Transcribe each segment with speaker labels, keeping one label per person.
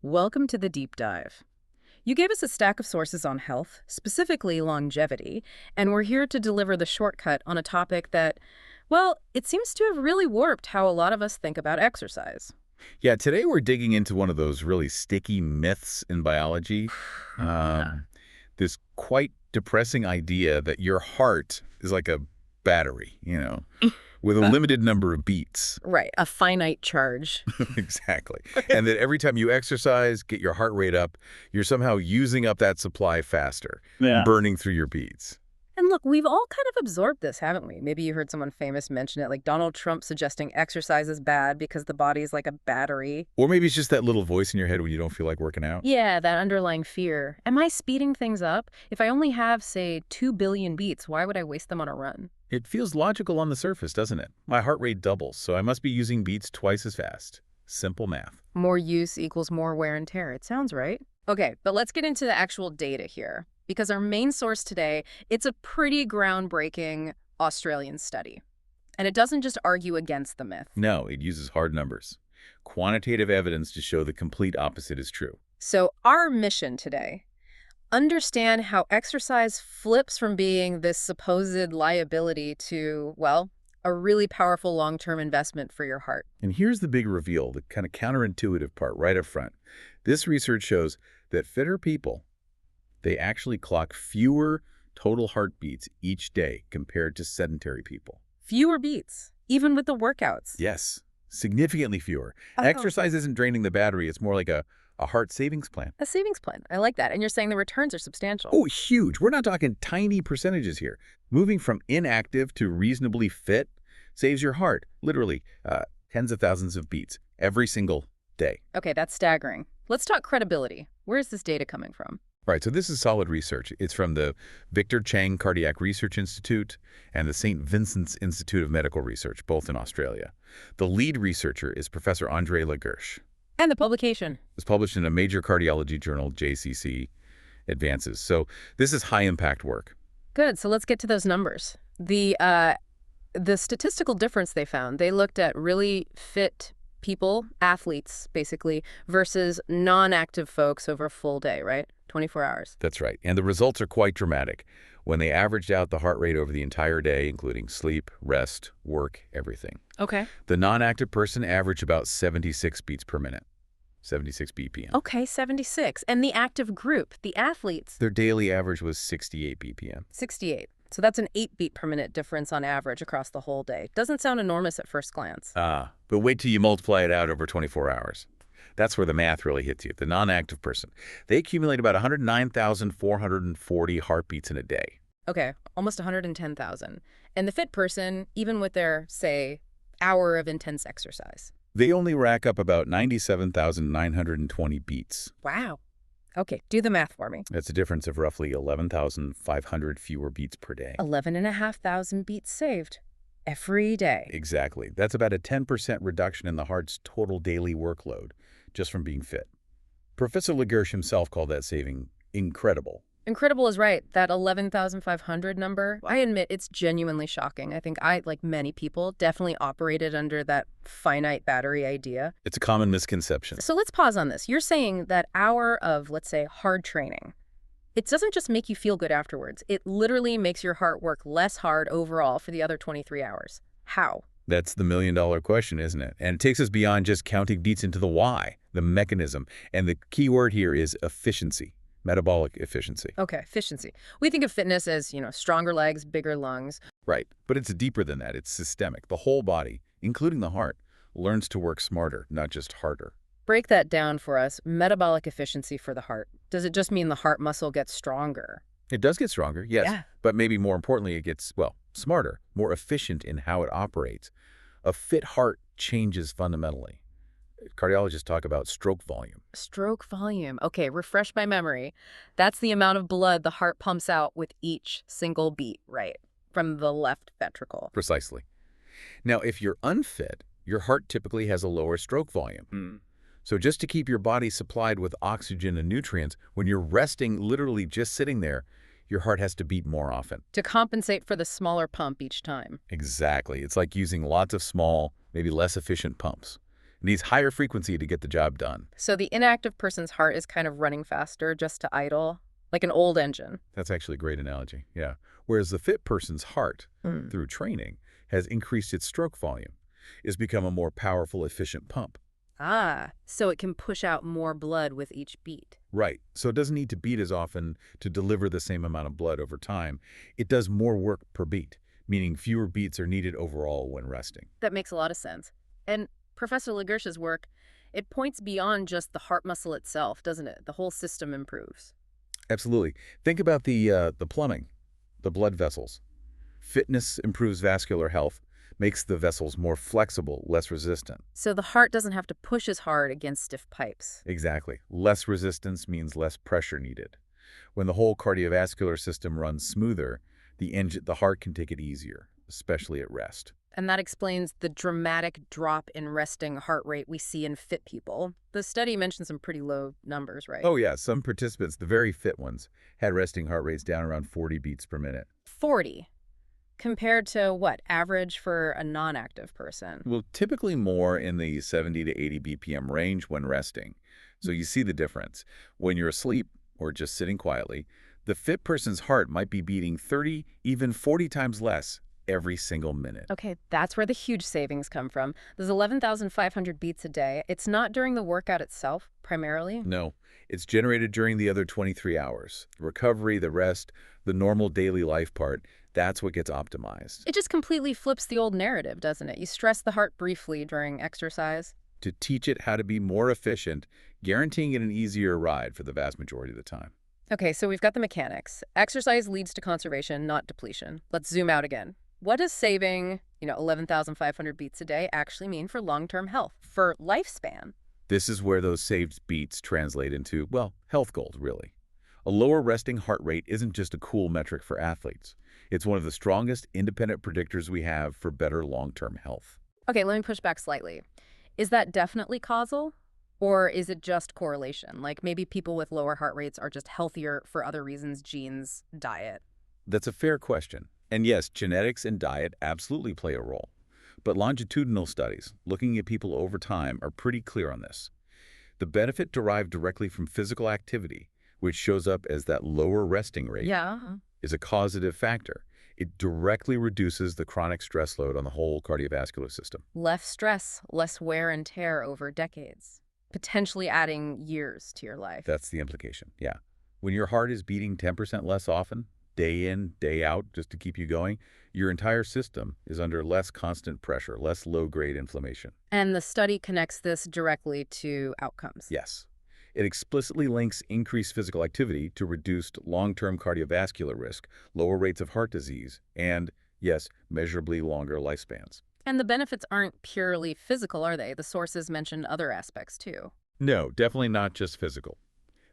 Speaker 1: Welcome to the deep dive. You gave us a stack of sources on health, specifically longevity, and we're here to deliver the shortcut on a topic that, well, it seems to have really warped how a lot of us think about exercise.
Speaker 2: Yeah, today we're digging into one of those really sticky myths in biology. This quite depressing idea that your heart is like a battery, with a limited number of beats.
Speaker 1: Right, a finite charge.
Speaker 2: Exactly. And that every time you exercise, get your heart rate up, you're somehow using up that supply faster, burning through your beats.
Speaker 1: And look, we've all kind of absorbed this, haven't we? Maybe you heard someone famous mention it, like Donald Trump suggesting exercise is bad because the body is like a battery.
Speaker 2: Or maybe it's just that little voice in your head when you don't feel like working out.
Speaker 1: Yeah, that underlying fear. Am I speeding things up? If I only have, say, 2 billion beats, why would I waste them on a run?
Speaker 2: It feels logical on the surface, doesn't it? My heart rate doubles, so I must be using beats twice as fast. Simple math.
Speaker 1: More use equals more wear and tear. It sounds right. Okay, but let's get into the actual data here. Because our main source today, it's a pretty groundbreaking Australian study. And it doesn't just argue against the myth.
Speaker 2: No, it uses hard numbers. Quantitative evidence to show the complete opposite is true.
Speaker 1: So our mission today, understand how exercise flips from being this supposed liability to, well, a really powerful long-term investment for your heart.
Speaker 2: And here's the big reveal, the kind of counterintuitive part right up front. This research shows that fitter people, they actually clock fewer total heartbeats each day compared to sedentary people.
Speaker 1: Fewer beats, even with the workouts.
Speaker 2: Yes, significantly fewer. Exercise isn't draining the battery. It's more like a heart savings plan.
Speaker 1: A savings plan. I like that. And you're saying the returns are substantial.
Speaker 2: Oh, huge. We're not talking tiny percentages here. Moving from inactive to reasonably fit saves your heart, literally, tens of thousands of beats every single day.
Speaker 1: Okay, that's staggering. Let's talk credibility. Where is this data coming from?
Speaker 2: Right, so this is solid research. It's from the Victor Chang Cardiac Research Institute and the St. Vincent's Institute of Medical Research, both in Australia. The lead researcher is Professor Andre Lagersh.
Speaker 1: And the publication?
Speaker 2: It's published in a major cardiology journal, JCC Advances. So this is high-impact work.
Speaker 1: Good, so let's get to those numbers. The statistical difference they found, they looked at really fit people, athletes, basically, versus non-active folks over a full day, right? 24 hours.
Speaker 2: That's right. And the results are quite dramatic. When they averaged out the heart rate over the entire day, including sleep, rest, work, everything.
Speaker 1: Okay.
Speaker 2: The non-active person averaged about 76 beats per minute, 76 BPM.
Speaker 1: Okay, 76. And the active group, the athletes?
Speaker 2: Their daily average was 68 BPM.
Speaker 1: 68. So that's an 8 beat per minute difference on average across the whole day. Doesn't sound enormous at first glance.
Speaker 2: But wait till you multiply it out over 24 hours. That's where the math really hits you. The non-active person, they accumulate about 109,440 heartbeats in a day.
Speaker 1: Okay, almost 110,000. And the fit person, even with their, say, hour of intense exercise?
Speaker 2: They only rack up about 97,920 beats.
Speaker 1: Wow. Okay, do the math for me.
Speaker 2: That's a difference of roughly 11,500 fewer beats per day.
Speaker 1: 11,500 beats saved every day.
Speaker 2: Exactly. That's about a 10% reduction in the heart's total daily workload just from being fit. Professor Lagersh himself called that saving incredible.
Speaker 1: Incredible is right. That 11,500 number, I admit it's genuinely shocking. I think I, like many people, definitely operated under that finite battery idea.
Speaker 2: It's a common misconception.
Speaker 1: So let's pause on this. You're saying that hour of, let's say, hard training, it doesn't just make you feel good afterwards. It literally makes your heart work less hard overall for the other 23 hours. How?
Speaker 2: That's the million-dollar question, isn't it? And it takes us beyond just counting beats into the why, the mechanism. And the key word here is efficiency. Metabolic efficiency.
Speaker 1: Okay, efficiency. We think of fitness as, stronger legs, bigger lungs.
Speaker 2: Right, but it's deeper than that. It's systemic. The whole body, including the heart, learns to work smarter, not just harder.
Speaker 1: Break that down for us. Metabolic efficiency for the heart. Does it just mean the heart muscle gets stronger?
Speaker 2: It does get stronger, yes.
Speaker 1: Yeah.
Speaker 2: But maybe more importantly, it gets, smarter, more efficient in how it operates. A fit heart changes fundamentally. Cardiologists talk about stroke volume.
Speaker 1: Stroke volume. Okay, refresh my memory. That's the amount of blood the heart pumps out with each single beat, right? From the left ventricle.
Speaker 2: Precisely. Now, if you're unfit, your heart typically has a lower stroke volume. So just to keep your body supplied with oxygen and nutrients, when you're resting, literally just sitting there, your heart has to beat more often.
Speaker 1: To compensate for the smaller pump each time.
Speaker 2: Exactly. It's like using lots of small, maybe less efficient pumps. needs higher frequency to get the job done.
Speaker 1: So the inactive person's heart is kind of running faster just to idle, like an old engine.
Speaker 2: That's actually a great analogy, yeah. Whereas the fit person's heart,
Speaker 1: Hmm.
Speaker 2: through training, has increased its stroke volume, is become a more powerful, efficient pump.
Speaker 1: Ah, so it can push out more blood with each beat.
Speaker 2: Right, so it doesn't need to beat as often to deliver the same amount of blood over time. It does more work per beat, meaning fewer beats are needed overall when resting.
Speaker 1: That makes a lot of sense. And Professor Lagersh's work, it points beyond just the heart muscle itself, doesn't it? The whole system improves.
Speaker 2: Absolutely. Think about the plumbing, the blood vessels. Fitness improves vascular health, makes the vessels more flexible, less resistant.
Speaker 1: So the heart doesn't have to push as hard against stiff pipes.
Speaker 2: Exactly. Less resistance means less pressure needed. When the whole cardiovascular system runs smoother, the heart can take it easier, especially at rest.
Speaker 1: And that explains the dramatic drop in resting heart rate we see in fit people. The study mentioned some pretty low numbers, right?
Speaker 2: Oh yeah, some participants, the very fit ones, had resting heart rates down around 40 beats per minute.
Speaker 1: 40. Compared to what, average for a non-active person?
Speaker 2: Well, typically more in the 70 to 80 BPM range when resting. So you see the difference. When you're asleep or just sitting quietly, the fit person's heart might be beating 30, even 40 times less every single minute.
Speaker 1: Okay, that's where the huge savings come from. There's 11,500 beats a day. It's not during the workout itself, primarily.
Speaker 2: No, it's generated during the other 23 hours. The recovery, the rest, the normal daily life part, that's what gets optimized.
Speaker 1: It just completely flips the old narrative, doesn't it? You stress the heart briefly during exercise.
Speaker 2: To teach it how to be more efficient, guaranteeing it an easier ride for the vast majority of the time.
Speaker 1: Okay, so we've got the mechanics. Exercise leads to conservation, not depletion. Let's zoom out again. What does saving, 11,500 beats a day actually mean for long-term health, for lifespan?
Speaker 2: This is where those saved beats translate into, well, health goals, really. A lower resting heart rate isn't just a cool metric for athletes. It's one of the strongest independent predictors we have for better long-term health.
Speaker 1: Okay, let me push back slightly. Is that definitely causal? Or is it just correlation? Like maybe people with lower heart rates are just healthier for other reasons, genes, diet.
Speaker 2: That's a fair question. And yes, genetics and diet absolutely play a role. But longitudinal studies, looking at people over time, are pretty clear on this. The benefit derived directly from physical activity, which shows up as that lower resting rate,
Speaker 1: Yeah.
Speaker 2: is a causative factor. It directly reduces the chronic stress load on the whole cardiovascular system.
Speaker 1: Less stress, less wear and tear over decades, potentially adding years to your life.
Speaker 2: That's the implication, yeah. When your heart is beating 10% less often, day in, day out, just to keep you going, your entire system is under less constant pressure, less low-grade inflammation.
Speaker 1: And the study connects this directly to outcomes.
Speaker 2: Yes. It explicitly links increased physical activity to reduced long-term cardiovascular risk, lower rates of heart disease, and, yes, measurably longer lifespans.
Speaker 1: And the benefits aren't purely physical, are they? The sources mentioned other aspects, too.
Speaker 2: No, definitely not just physical.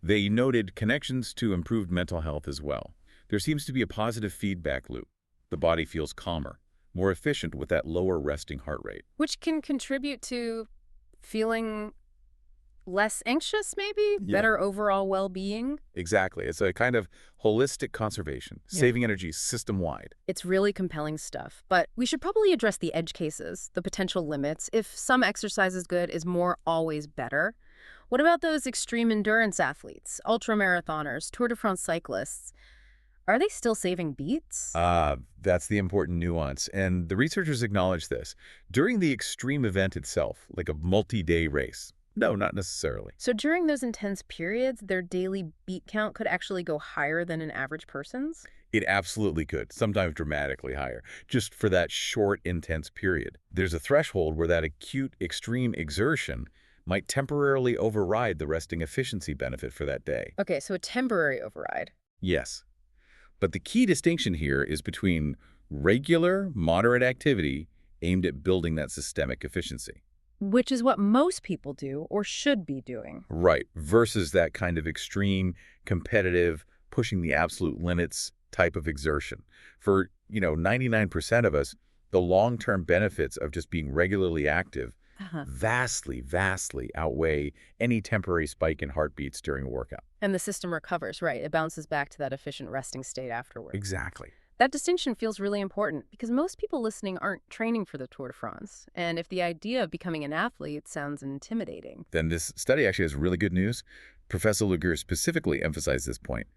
Speaker 2: They noted connections to improved mental health as well. There seems to be a positive feedback loop. The body feels calmer, more efficient with that lower resting heart rate.
Speaker 1: Which can contribute to feeling less anxious, maybe?
Speaker 2: Yeah.
Speaker 1: Better overall well-being?
Speaker 2: Exactly. It's a kind of holistic conservation, saving energy system-wide.
Speaker 1: It's really compelling stuff. But we should probably address the edge cases, the potential limits. If some exercise is good, is more always better? What about those extreme endurance athletes, ultramarathoners, Tour de France cyclists? Are they still saving beats?
Speaker 2: That's the important nuance, and the researchers acknowledge this. During the extreme event itself, like a multi-day race, no, not necessarily.
Speaker 1: So during those intense periods, their daily beat count could actually go higher than an average person's?
Speaker 2: It absolutely could, sometimes dramatically higher, just for that short, intense period. There's a threshold where that acute, extreme exertion might temporarily override the resting efficiency benefit for that day.
Speaker 1: Okay, so a temporary override.
Speaker 2: Yes. But the key distinction here is between regular, moderate activity aimed at building that systemic efficiency.
Speaker 1: Which is what most people do or should be doing.
Speaker 2: Right, versus that kind of extreme, competitive, pushing the absolute limits type of exertion. For, 99% of us, the long-term benefits of just being regularly active vastly, vastly outweigh any temporary spike in heartbeats during a workout.
Speaker 1: And the system recovers, right? It bounces back to that efficient resting state afterward.
Speaker 2: Exactly.
Speaker 1: That distinction feels really important because most people listening aren't training for the Tour de France. And if the idea of becoming an athlete sounds intimidating.
Speaker 2: Then this study actually has really good news. Professor Luger specifically emphasized this point.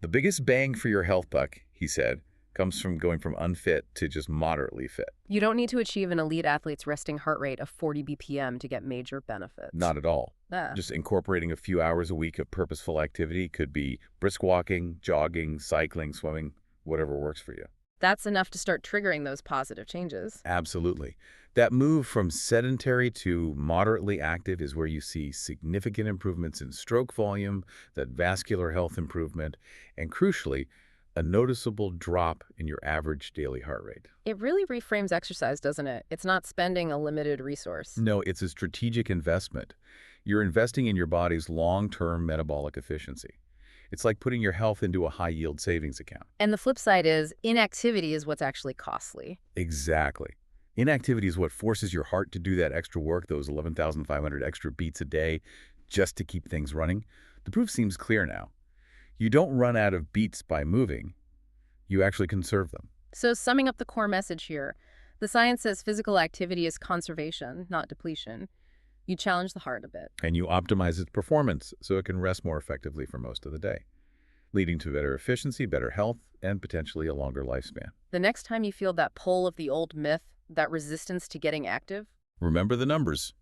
Speaker 2: The biggest bang for your health buck, he said, comes from going from unfit to just moderately fit.
Speaker 1: You don't need to achieve an elite athlete's resting heart rate of 40 BPM to get major benefits.
Speaker 2: Not at all.
Speaker 1: Ah.
Speaker 2: Just incorporating a few hours a week of purposeful activity could be brisk walking, jogging, cycling, swimming, whatever works for you.
Speaker 1: That's enough to start triggering those positive changes.
Speaker 2: Absolutely. That move from sedentary to moderately active is where you see significant improvements in stroke volume, that vascular health improvement, and crucially, a noticeable drop in your average daily heart rate.
Speaker 1: It really reframes exercise, doesn't it? It's not spending a limited resource.
Speaker 2: No, it's a strategic investment. You're investing in your body's long-term metabolic efficiency. It's like putting your health into a high-yield savings account.
Speaker 1: And the flip side is inactivity is what's actually costly.
Speaker 2: Exactly. Inactivity is what forces your heart to do that extra work, those 11,500 extra beats a day, just to keep things running. The proof seems clear now. You don't run out of beats by moving. You actually conserve them.
Speaker 1: So summing up the core message here, the science says physical activity is conservation, not depletion. You challenge the heart a bit.
Speaker 2: And you optimize its performance so it can rest more effectively for most of the day, leading to better efficiency, better health, and potentially a longer lifespan.
Speaker 1: The next time you feel that pull of the old myth, that resistance to getting active,
Speaker 2: remember the numbers.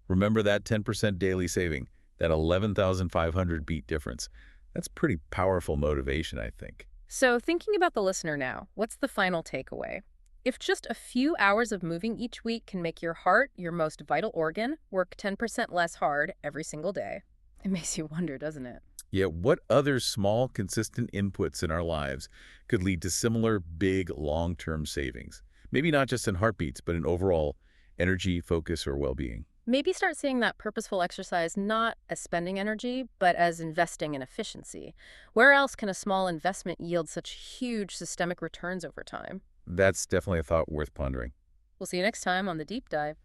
Speaker 2: Remember that 10% daily saving, that 11,500 beat difference. That's pretty powerful motivation, I think.
Speaker 1: So thinking about the listener now, what's the final takeaway? If just a few hours of moving each week can make your heart, your most vital organ, work 10% less hard every single day, it makes you wonder, doesn't it?
Speaker 2: Yet what other small, consistent inputs in our lives could lead to similar big, long-term savings? Maybe not just in heartbeats, but in overall energy, focus, or well-being.
Speaker 1: Maybe start seeing that purposeful exercise not as spending energy, but as investing in efficiency. Where else can a small investment yield such huge systemic returns over time?
Speaker 2: That's definitely a thought worth pondering.
Speaker 1: We'll see you next time on The Deep Dive.